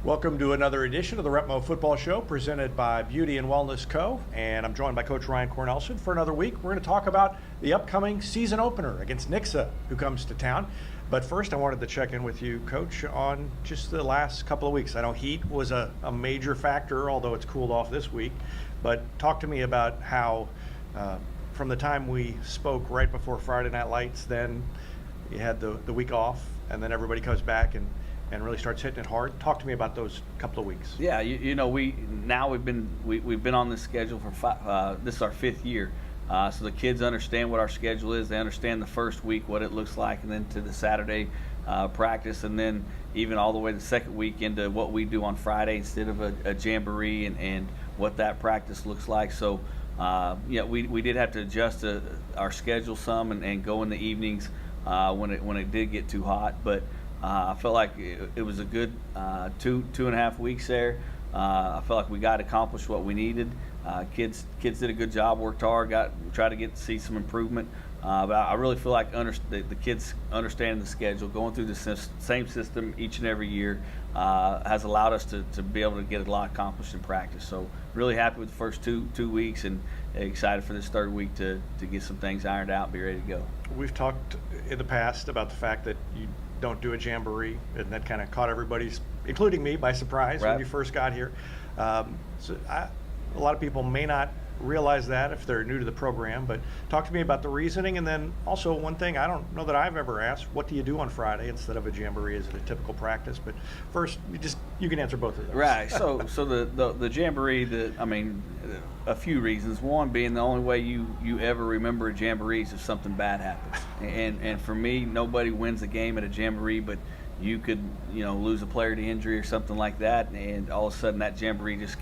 Welcome to another edition of the REPMO Football Show presented by Beauty and Wellness Co. And I'm joined by Coach Ryan Cornelsen for another week. We're going to talk about the upcoming season opener against Nixa, who comes to town. But first, I wanted to check in with you, Coach, on just the last couple of weeks. I know heat was a major factor, although it's cooled off this week. But talk to me about how, from the time we spoke right before Friday Night Lights, then you had the week off, and then everybody comes back and really starts hitting it hard. Talk to me about those couple of weeks. Yeah, we've been on this schedule for this is our 5th year. So the kids understand what our schedule is. They understand the first week, what it looks like, and then to the Saturday practice, and then even all the way the second week into what we do on Friday instead of a jamboree and what that practice looks like. So we did have to adjust our schedule some and go in the evenings when it did get too hot, but I felt like it was a good 2.5 weeks there. I felt like we got accomplished what we needed. Kids did a good job, worked hard, tried to see some improvement. But I really feel like the kids understanding the schedule, going through the same system each and every year, has allowed us to be able to get a lot accomplished in practice. So really happy with the first two weeks and excited for this third week to get some things ironed out and be ready to go. We've talked in the past about the fact that you don't do a jamboree, and that kind of caught everybody's, including me, by surprise when you first got here. A lot of people may not realize that if they're new to the program, but talk to me about the reasoning. And then also one thing I don't know that I've ever asked, what do you do on Friday instead of a jamboree? Is it a typical practice? But first, you can answer both of those. Right. So the jamboree, a few reasons. One being the only way you ever remember a jamboree is if something bad happens. And for me, nobody wins a game at a jamboree, but you could lose a player to injury or something like that, and all of a sudden that jamboree just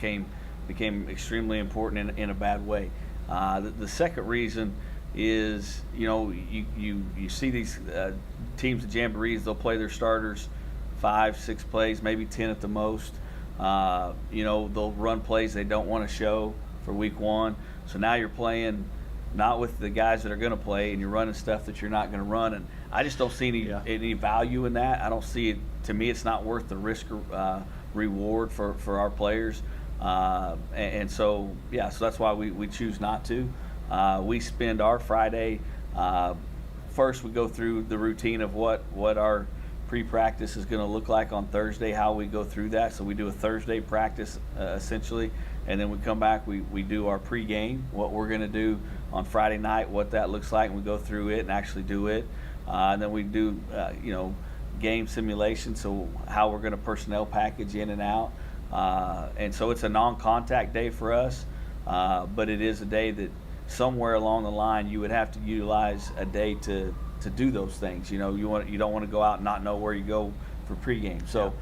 became extremely important in a bad way. The second reason is you see these teams at jamborees, they'll play their starters 5-6 plays, maybe 10 at the most. They'll run plays they don't want to show for week one. So now you're playing not with the guys that are going to play, and you're running stuff that you're not going to run. And I just don't see any value in that. I don't see it. To me, it's not worth the risk reward for our players. So that's why we choose not to. We spend our Friday, first we go through the routine of what our pre-practice is going to look like on Thursday, how we go through that. So we do a Thursday practice essentially, and then we come back, we do our pre-game, what we're going to do on Friday night, what that looks like, and we go through it and actually do it. And then we do game simulation, so how we're going to personnel package in and out. And so it's a non-contact day for us, but it is a day that somewhere along the line you would have to utilize a day to do those things. You don't want to go out and not know where you go for pregame. So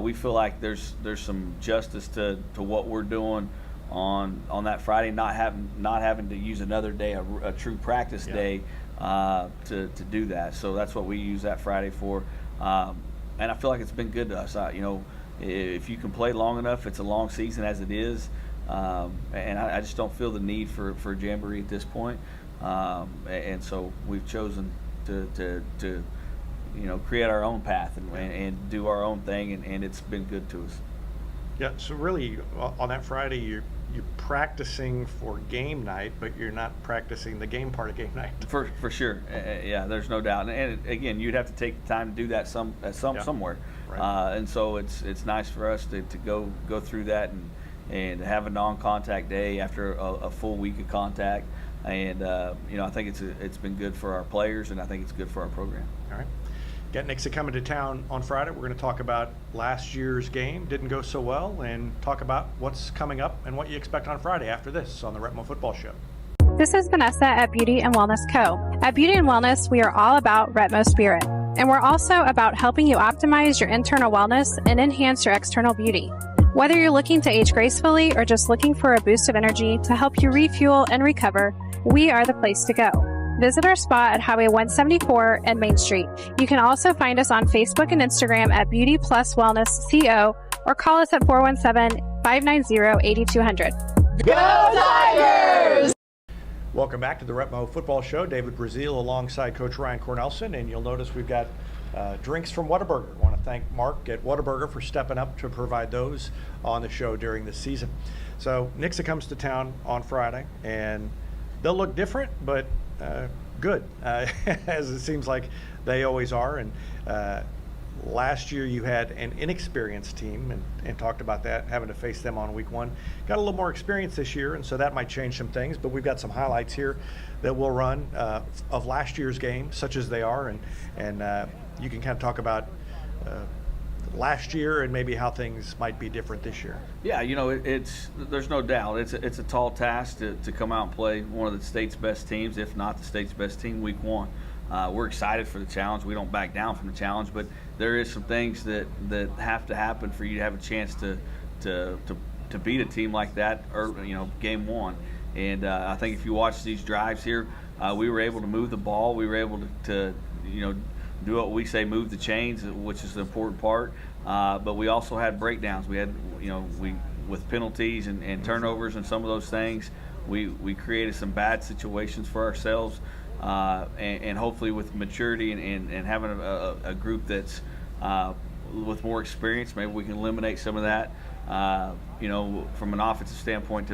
we feel like there's some justice to what we're doing on that Friday, not having to use another day, a true practice day to do that. So that's what we use that Friday for, and I feel like it's been good to us. If you can play long enough, it's a long season as it is, and I just don't feel the need for jamboree at this point, and so we've chosen to create our own path and do our own thing, and it's been good to us. Yeah, so really on that Friday you're practicing for game night, but you're not practicing the game part of game night. For sure, there's no doubt. And again, you'd have to take the time to do that somewhere. Right. And so it's nice for us to go through that and have a non-contact day after a full week of contact. And I think it's been good for our players, and I think it's good for our program. All right. Got Nixa coming to town on Friday. We're going to talk about last year's game, didn't go so well, and talk about what's coming up and what you expect on Friday after this on the REPMO Football Show. This is Vanessa at Beauty and Wellness Co. At Beauty and Wellness, we are all about REPMO Spirit, and we're also about helping you optimize your internal wellness and enhance your external beauty. Whether you're looking to age gracefully or just looking for a boost of energy to help you refuel and recover, we are the place to go. Visit our spot at Highway 174 and Main Street. You can also find us on Facebook and Instagram at Beauty Plus Wellness CO, or call us at 417-590-8200. Go Tigers! Welcome back to the REPMO Football Show. David Brazil alongside Coach Ryan Cornelsen, and you'll notice we've got drinks from Whataburger. Want to thank Mark at Whataburger for stepping up to provide those on the show during the season. So Nixa comes to town on Friday, and they'll look different, but good, as it seems like they always are. And last year you had an inexperienced team, and talked about that, having to face them on week one. Got a little more experience this year, and so that might change some things, but we've got some highlights here that we'll run of last year's game, such as they are, and you can kind of talk about last year and maybe how things might be different this year. Yeah, there's no doubt it's a tall task to come out and play one of the state's best teams, if not the state's best team, week one. We're excited for the challenge. We don't back down from the challenge, but there is some things that have to happen for you to have a chance to beat a team like that, or game one. And I think if you watch these drives here, we were able to move the ball. We were able to do what we say, move the chains, which is the important part. But we also had breakdowns. We had, with penalties and turnovers and some of those things, we created some bad situations for ourselves. And hopefully with maturity and having a group that's with more experience, maybe we can eliminate some of that. From an offensive standpoint,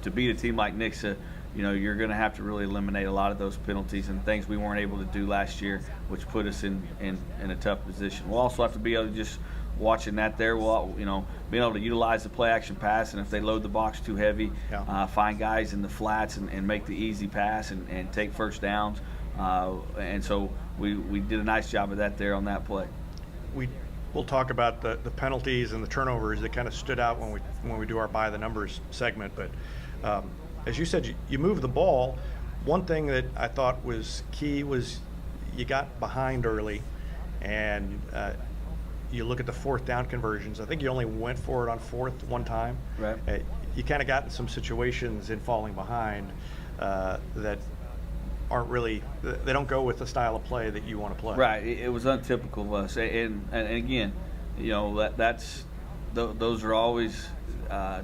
to beat a team like Nixa, you're going to have to really eliminate a lot of those penalties and things we weren't able to do last year, which put us in a tough position. We'll also have to be able to just watching that there, being able to utilize the play action pass, and if they load the box too heavy, find guys in the flats and make the easy pass and take first downs. And so we did a nice job of that there on that play. We'll talk about the penalties and the turnovers that kind of stood out when we do our by the numbers segment, but as you said, you moved the ball. One thing that I thought was key was you got behind early, and you look at the fourth down conversions. I think you only went for it on fourth one time. Right. You kind of got in some situations in falling behind that aren't really, they don't go with the style of play that you want to play. Right. It was untypical of us, and again, those are always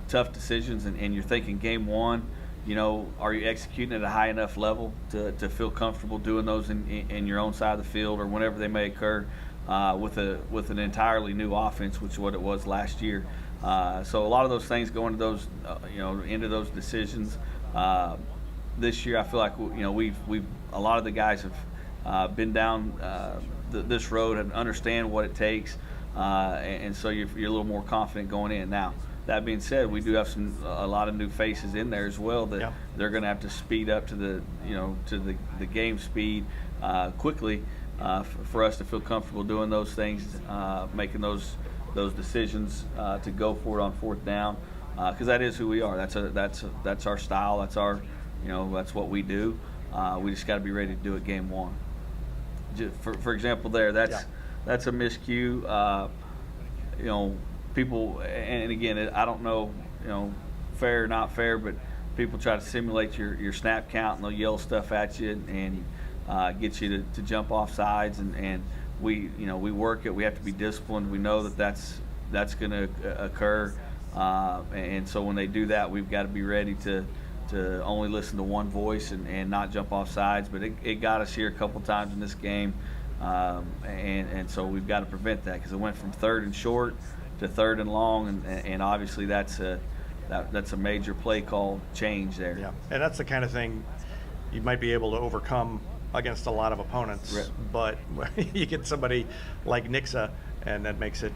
tough decisions, and you're thinking game one. Are you executing at a high enough level to feel comfortable doing those in your own side of the field or whenever they may occur with an entirely new offense, which is what it was last year. So a lot of those things go into those into those decisions. This year, I feel like we've a lot of the guys have been down this road and understand what it takes, and so you're a little more confident going in now. That being said, we do have a lot of new faces in there as well that they're going to have to speed up to the game speed quickly for us to feel comfortable doing those things, making those decisions to go for it on fourth down, because that is who we are. That's our style. That's our that's what we do. We just got to be ready to do it game one. For example, that's a miscue. People, and again, I don't know, fair or not fair, but people try to simulate your snap count, and they'll yell stuff at you and get you to jump off sides, and we work it. We have to be disciplined. We know that's going to occur, and so when they do that, we've got to be ready to only listen to one voice and not jump off sides. But it got us here a couple times in this game, and so we've got to prevent that, because it went from third and short to third and long, and obviously that's a major play call change there. Yeah, and that's the kind of thing you might be able to overcome against a lot of opponents, right. But you get somebody like Nixa, and that makes it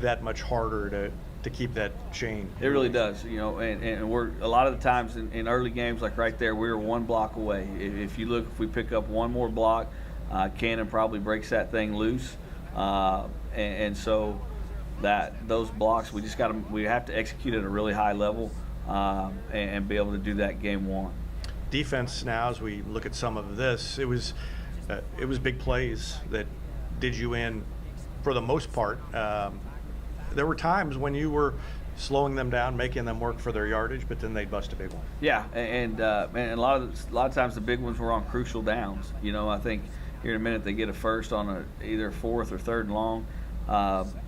that much harder to keep that chain. It really does, and we're a lot of the times in early games, like right there, we were one block away. If we pick up one more block, Cannon probably breaks that thing loose, and so those blocks we have to execute at a really high level and be able to do that game one. Defense now, as we look at some of this, it was big plays that did you in for the most part. There were times when you were slowing them down, making them work for their yardage, but then they'd bust a big one. Yeah, and a lot of times the big ones were on crucial downs. I think here in a minute they get a first on either fourth or third and long.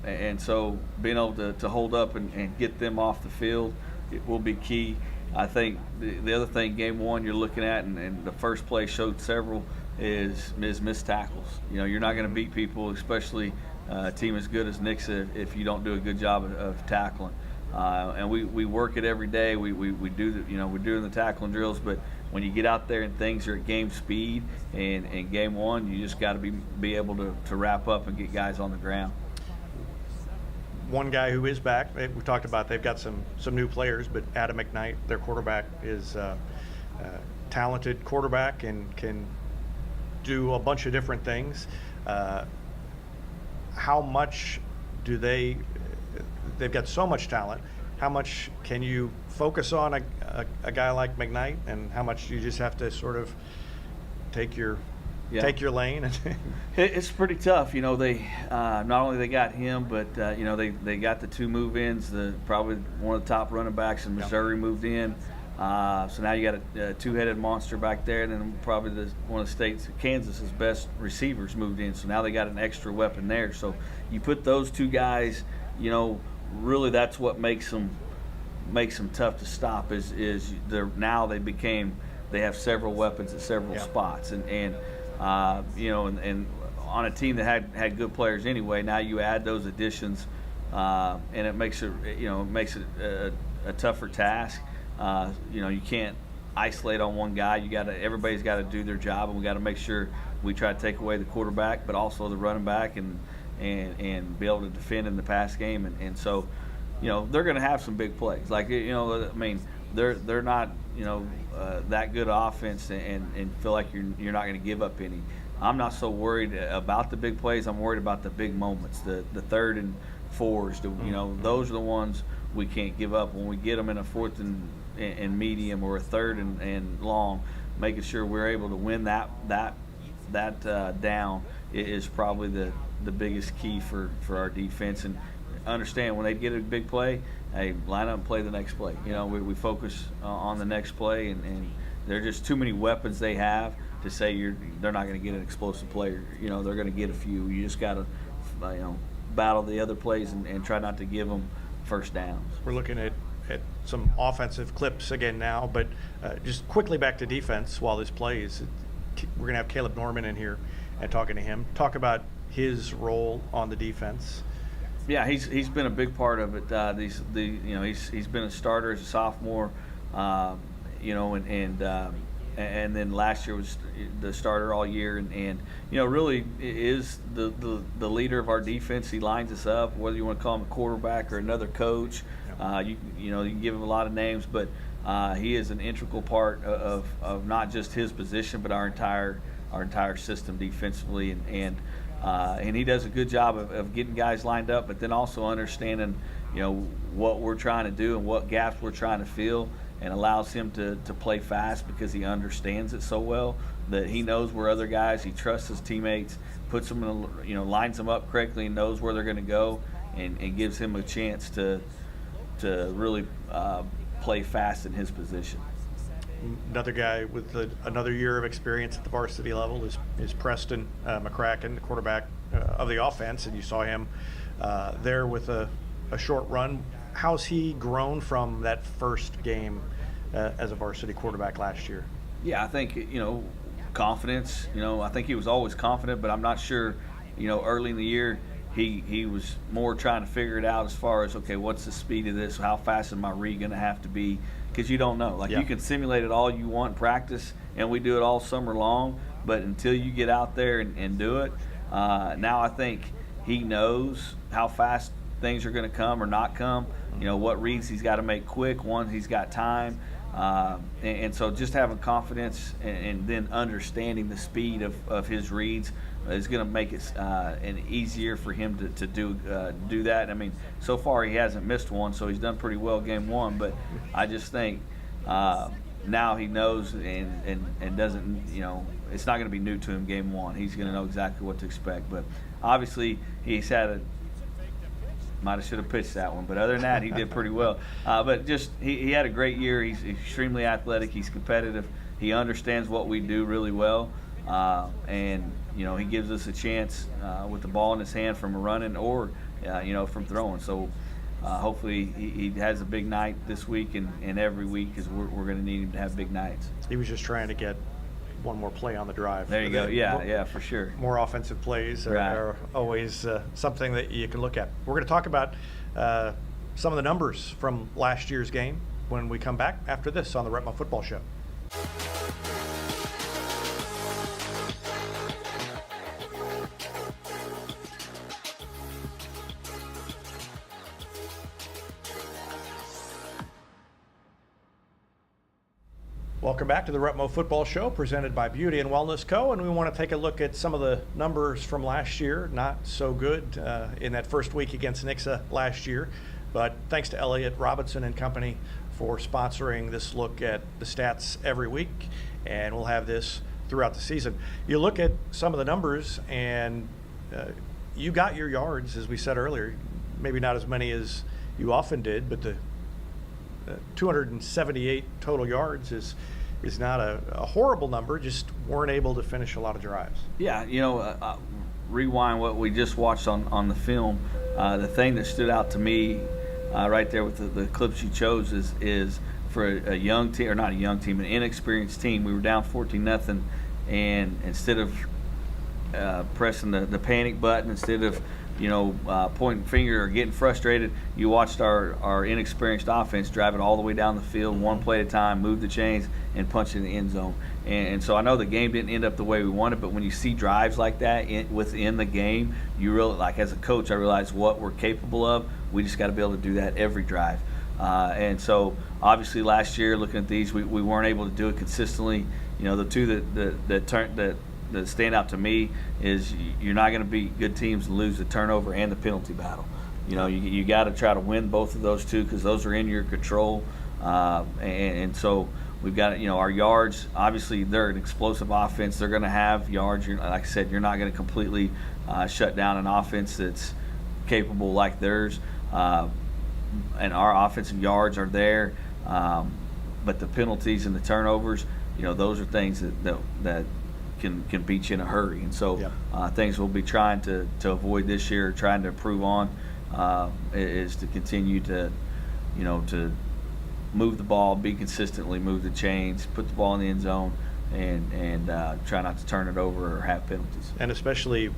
And so being able to hold up and get them off the field, it will be key. I think the other thing, game one, you're looking at, and the first play showed several, is missed tackles. You're not going to beat people, especially a team as good as Nixa if you don't do a good job of tackling. And we work it every day. We do we're doing the tackling drills, but when you get out there and things are at game speed and game one, you just got to be able to wrap up and get guys on the ground. One guy who is back, we talked about they've got some new players, but Adam McKnight, their quarterback, is a talented quarterback and can do a bunch of different things. How much do they've got so much talent, how much can you focus on a guy like McKnight, and how much you just have to sort of take your lane? It's pretty tough. They not only they got him, but they got the two move-ins. Probably one of the top running backs in Missouri moved in. So now you got a two-headed monster back there, and then probably one of the states, Kansas's best receivers moved in. So now they got an extra weapon there. So you put those two guys, really that's what makes them tough to stop. Is now they have several weapons at several spots, and on a team that had good players anyway, now you add those additions, and it makes it a tougher task. You can't isolate on one guy. Everybody's got to do their job, and we got to make sure we try to take away the quarterback, but also the running back, and be able to defend in the pass game, and so they're going to have some big plays. They're not that good offense, and feel like you're not going to give up any. I'm not so worried about the big plays. I'm worried about the big moments, the third and fours. Those are the ones we can't give up. When we get them in a fourth and medium or a third and long, making sure we're able to win that down is probably the biggest key for our defense. And understand when they get a big play, hey, line up and play the next play. We focus on the next play, and there are just too many weapons they have to say they're not going to get an explosive player. They're going to get a few. You just got to battle the other plays and try not to give them first downs. We're looking at some offensive clips again now, but just quickly back to defense while this plays. We're going to have Kaleb Norman in here and talking to him. Talk about his role on the defense. Yeah, he's been a big part of it. He's been a starter as a sophomore, and then last year was the starter all year, and really is the leader of our defense. He lines us up, whether you want to call him a quarterback or another coach. You can give him a lot of names, but he is an integral part of not just his position, but our entire system defensively, and he does a good job of getting guys lined up, but then also understanding what we're trying to do and what gaps we're trying to fill, and allows him to play fast because he understands it so well that he knows where other guys, he trusts his teammates, puts them in lines them up correctly and knows where they're going to go, and gives him a chance to really play fast in his position. Another guy with another year of experience at the varsity level is Preston McCracken, the quarterback of the offense, and you saw him there with a short run. How's he grown from that first game as a varsity quarterback last year? Yeah, I think confidence. I think he was always confident, but I'm not sure. Early in the year, he was more trying to figure it out as far as, okay, what's the speed of this? How fast is my read going to have to be? Because you don't know. You can simulate it all you want in practice, and we do it all summer long, but until you get out there and do it, now I think he knows how fast things are going to come or not come, what reads he's got to make quick, he's got time, and so just having confidence and then understanding the speed of his reads is going to make it easier for him to do that. I mean, so far he hasn't missed one, so he's done pretty well game one, but I just think now he knows and doesn't, it's not going to be new to him game one. He's going to know exactly what to expect, but obviously he's had should have pitched that one, but other than that, he did pretty well. But just he had a great year. He's extremely athletic. He's competitive. He understands what we do really well, and he gives us a chance with the ball in his hand from running or from throwing. So hopefully he has a big night this week and every week, because we're going to need him to have big nights. He was just trying to get one more play on the drive. There you go. Yeah, for sure. More offensive plays are always something that you can look at. We're going to talk about some of the numbers from last year's game when we come back after this on the REPMO Football Show. Welcome back to the REPMO Football Show presented by Beauty and Wellness Co. And we want to take a look at some of the numbers from last year. Not so good in that first week against Nixa last year. But thanks to Elliott Robinson and company for sponsoring this look at the stats every week. And we'll have this throughout the season. You look at some of the numbers and you got your yards, as we said earlier. Maybe not as many as you often did, but the 278 total yards is not a horrible number, just weren't able to finish a lot of drives. Yeah, rewind what we just watched on the film. The thing that stood out to me right there with the clips you chose is for a young team, or not a young team, an inexperienced team. We were down 14-0, and instead of pressing the panic button, instead of pointing finger or getting frustrated, you watched our inexperienced offense drive it all the way down the field, one play at a time, move the chains, and punch in the end zone. And so I know the game didn't end up the way we wanted, but when you see drives like that within the game, you really, like as a coach, I realize what we're capable of. We just got to be able to do that every drive. And so obviously last year, looking at these, we weren't able to do it consistently. The two that stand out to me is you're not going to beat good teams and lose the turnover and the penalty battle. You got to try to win both of those two because those are in your control. And so we've got our yards. Obviously, they're an explosive offense. They're going to have yards. Like I said, you're not going to completely shut down an offense that's capable like theirs. And our offensive yards are there. But the penalties and the turnovers, those are things that can beat you in a hurry, and so things we'll be trying to avoid this year, trying to improve on, is to continue to move the ball, be consistently move the chains, put the ball in the end zone, and try not to turn it over or have penalties. And especially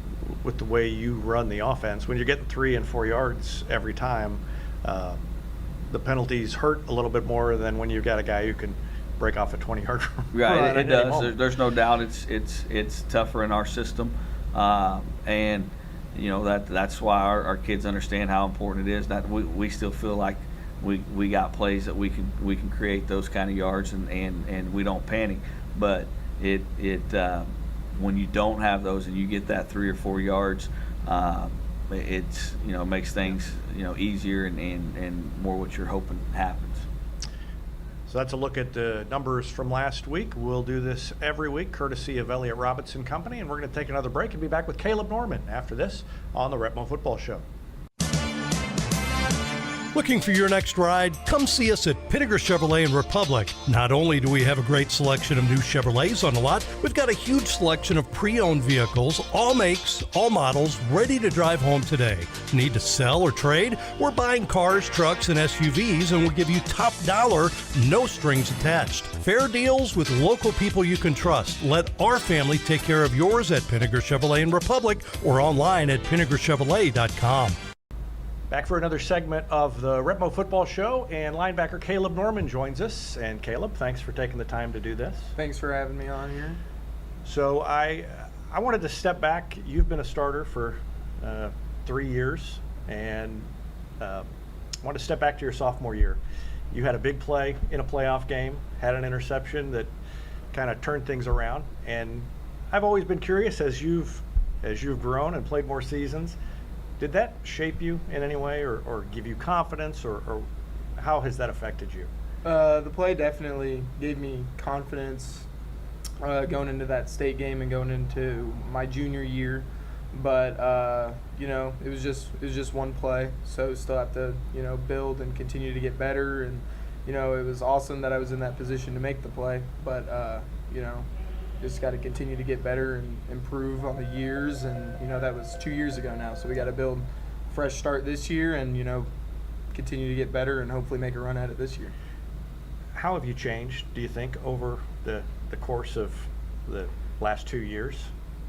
with the way you run the offense, when you're getting 3 and 4 yards every time, the penalties hurt a little bit more than when you've got a guy who can break off a 20-yard run. Right, it does. There's no doubt it's tougher in our system, and that's why our kids understand how important it is. That we still feel like we got plays that we can create those kind of yards, and we don't panic. But it when you don't have those and you get that 3 or 4 yards, it's makes things easier and more what you're hoping happens. So that's a look at the numbers from last week. We'll do this every week, courtesy of Elliott Robinson Company, and we're going to take another break and be back with Kaleb Norman after this on the REPMO Football Show. Looking for your next ride? Come see us at Pinnaker Chevrolet in Republic. Not only do we have a great selection of new Chevrolets on the lot, we've got a huge selection of pre-owned vehicles, all makes, all models, ready to drive home today. Need to sell or trade? We're buying cars, trucks, and SUVs, and we'll give you top dollar, no strings attached. Fair deals with local people you can trust. Let our family take care of yours at Pinnaker Chevrolet in Republic or online at PinnakerChevrolet.com. Back for another segment of the REPMO Football Show, and linebacker Kaleb Norman joins us. And Kaleb, thanks for taking the time to do this. Thanks for having me on here. So I wanted to step back. You've been a starter for 3 years, and I want to step back to your sophomore year. You had a big play in a playoff game, had an interception that kind of turned things around. And I've always been curious, as you've grown and played more seasons, did that shape you in any way or give you confidence, or how has that affected you? The play definitely gave me confidence going into that state game and going into my junior year. But it was just one play, so still have to build and continue to get better. And it was awesome that I was in that position to make the play, but just got to continue to get better and improve on the years. And that was 2 years ago now, so we got to build a fresh start this year and continue to get better and hopefully make a run at it this year. How have you changed, do you think, over the course of the last 2 years?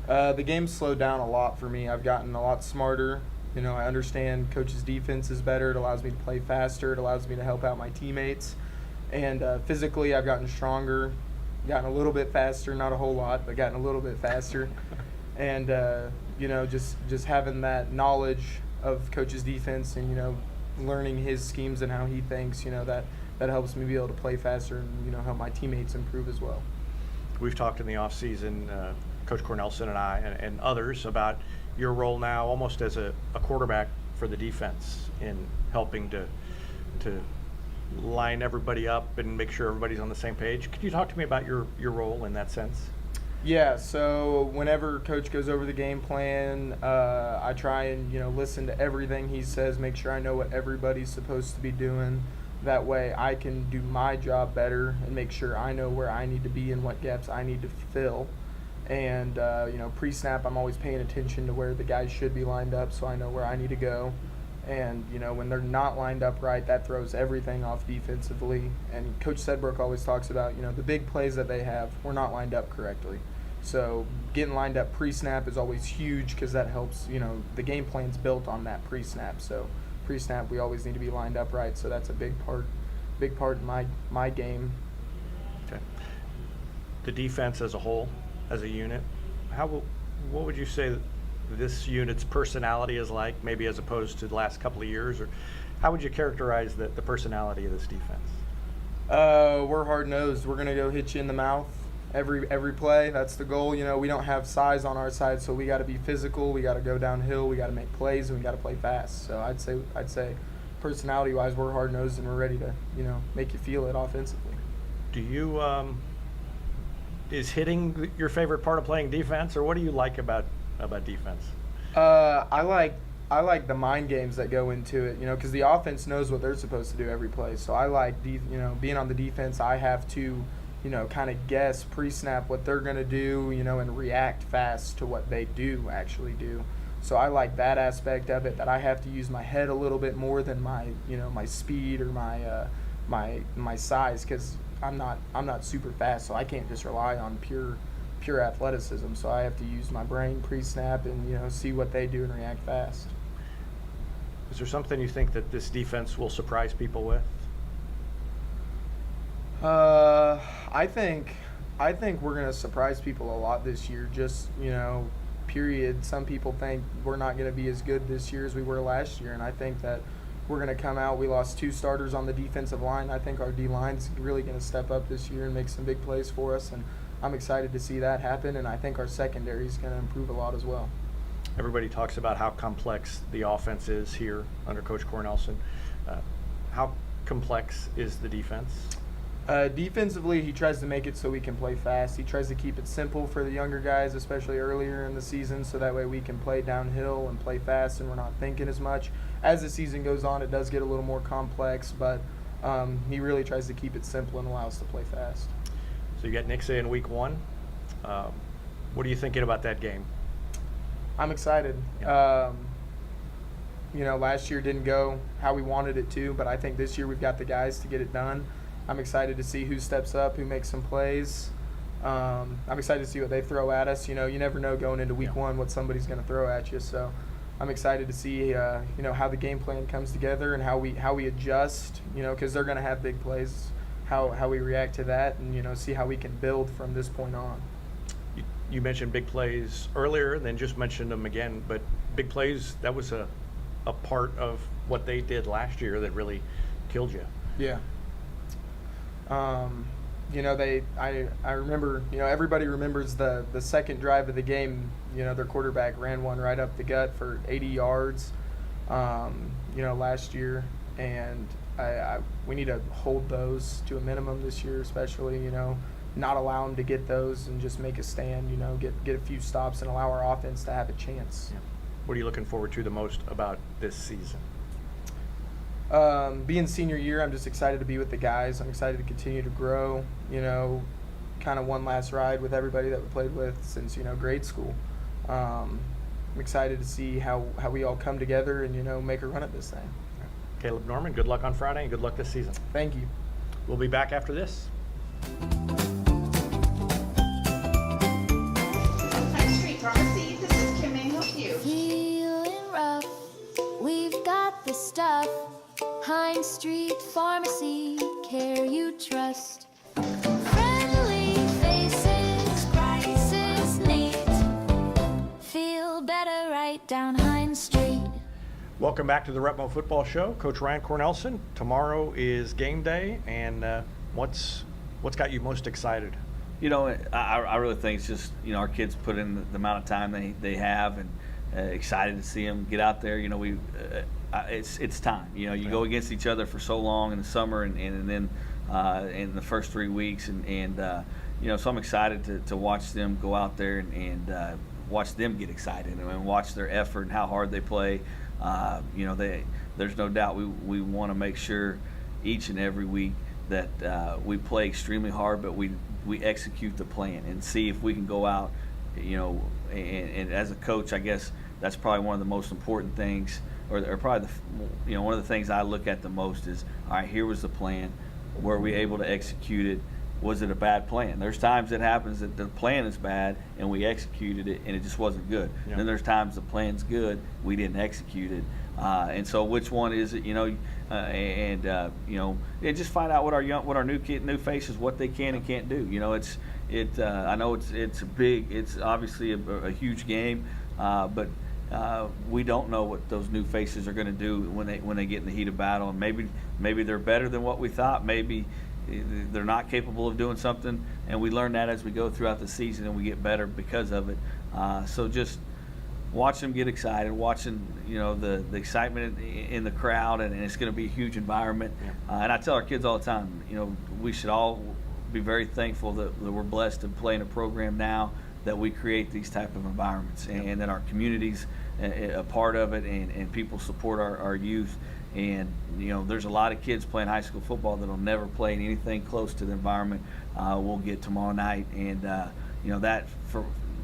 The game's slowed down a lot for me. I've gotten a lot smarter. You know, I understand coach's defense is better. It allows me to play faster. It allows me to help out my teammates. And physically, I've gotten stronger, gotten a little bit faster, not a whole lot, but gotten a little bit faster. And, you know, just having that knowledge of coach's defense and, you know, learning his schemes and how he thinks, you know, that helps me be able to play faster and, you know, help my teammates improve as well. We've talked in the offseason, Coach Cornelsen and I and others about your role now almost as a quarterback for the defense in helping to line everybody up and make sure everybody's on the same page. Could you talk to me about your role in that sense? Yeah, so whenever coach goes over the game plan, I try and, you know, listen to everything he says, make sure I know what everybody's supposed to be doing. That way I can do my job better and make sure I know where I need to be and what gaps I need to fill. And, you know, pre-snap, I'm always paying attention to where the guys should be lined up so I know where I need to go. And, you know, when they're not lined up right, that throws everything off defensively. And Coach Sedbrook always talks about, you know, the big plays that they have, we're not lined up correctly. So getting lined up pre-snap is always huge because that helps, you know, the game plan's built on that pre-snap. So pre-snap, we always need to be lined up right. So that's a big part in my game. Okay. The defense as a whole, as a unit, what would you say this unit's personality is like, maybe as opposed to the last couple of years? Or how would you characterize the personality of this defense? We're hard-nosed. We're going to go hit you in the mouth every play. That's the goal. You know, we don't have size on our side, so we got to be physical. We got to go downhill. We got to make plays, and we got to play fast. So I'd say personality-wise, we're hard-nosed, and we're ready to, you know, make you feel it offensively. Do you is hitting your favorite part of playing defense, or what do you like about defense? I like the mind games that go into it, you know, because the offense knows what they're supposed to do every play. So I like, you know, being on the defense, I have to, you know, kind of guess pre-snap what they're going to do, you know, and react fast to what they do actually do. So I like that aspect of it, that I have to use my head a little bit more than my, you know, my speed or my size, because I'm not super fast, so I can't just rely on pure athleticism. So I have to use my brain pre-snap and, you know, see what they do and react fast. Is there something you think that this defense will surprise people with? I think we're going to surprise people a lot this year. Just, you know, period. Some people think we're not going to be as good this year as we were last year, and I think that we're going to come out. We lost 2 starters on the defensive line. I think our D-line's really going to step up this year and make some big plays for us, and I'm excited to see that happen, and I think our secondary is going to improve a lot as well. Everybody talks about how complex the offense is here under Coach Cornelsen. How complex is the defense? Defensively, he tries to make it so we can play fast. He tries to keep it simple for the younger guys, especially earlier in the season, so that way we can play downhill and play fast and we're not thinking as much. As the season goes on, it does get a little more complex, but he really tries to keep it simple and allow us to play fast. So you got Nixa in week 1. What are you thinking about that game? I'm excited. Yeah. You know, last year didn't go how we wanted it to, but I think this year we've got the guys to get it done. I'm excited to see who steps up, who makes some plays. I'm excited to see what they throw at us. You know, you never know going into week 1 what somebody's going to throw at you. So I'm excited to see, you know, how the game plan comes together and how we adjust, you know, because they're going to have big plays, how we react to that, and, you know, see how we can build from this point on. You mentioned big plays earlier and then just mentioned them again, but big plays, that was a part of what they did last year that really killed you. Yeah. You know, I remember, you know, everybody remembers the second drive of the game. You know, their quarterback ran one right up the gut for 80 yards, you know, last year. And we need to hold those to a minimum this year, especially, you know, not allow them to get those and just make a stand, you know, get a few stops and allow our offense to have a chance. Yeah. What are you looking forward to the most about this season? Being senior year, I'm just excited to be with the guys. I'm excited to continue to grow, you know, kind of one last ride with everybody that we played with since, you know, grade school. I'm excited to see how we all come together and, you know, make a run at this thing. Kaleb Norman, good luck on Friday and good luck this season. Thank you. We'll be back after this. Hines Street Pharmacy, care you trust. Friendly faces, prices neat. Feel better right down Hines Street. Welcome back to the REPMO Football Show. Coach Ryan Cornelsen. Tomorrow is game day, and what's got you most excited? You know, I really think it's just, you know, our kids put in the amount of time they have, and excited to see them get out there. You know, it's time. You know, you go against each other for so long in the summer, and then in the first 3 weeks, and you know, so I'm excited to watch them go out there and watch them get excited and watch their effort and how hard they play. You know, there's no doubt we want to make sure each and every week that we play extremely hard, but we execute the plan and see if we can go out, you know, and as a coach, I guess that's probably one of the most important things, or probably you know, one of the things I look at the most is, all right, here was the plan. Were we able to execute it? Was it a bad plan? There's times it happens that the plan is bad and we executed it and it just wasn't good. Yeah. Then there's times the plan's good, we didn't execute it. And so which one is it, you know, you know, and just find out what our new faces, what they can and can't do. You know, I know it's obviously a huge game, but we don't know what those new faces are going to do when they get in the heat of battle. And maybe they're better than what we thought. Maybe they're not capable of doing something, and we learn that as we go throughout the season, and we get better because of it. So just watch them get excited, watching, you know, the excitement in the crowd, and it's going to be a huge environment. And I tell our kids all the time, you know, we should all be very thankful that we're blessed to play in a program now that we create these type of environments, and that our community's a part of it, and people support our youth. And, you know, there's a lot of kids playing high school football that'll never play in anything close to the environment we'll get tomorrow night. And, you know, that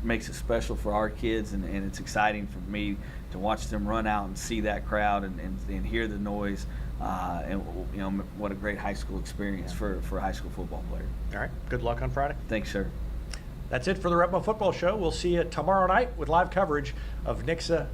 makes it special for our kids, and it's exciting for me to watch them run out and see that crowd and hear the noise. And, you know, what a great high school experience for a high school football player. All right. Good luck on Friday. Thanks, sir. That's it for the REPMO Football Show. We'll see you tomorrow night with live coverage of Nixa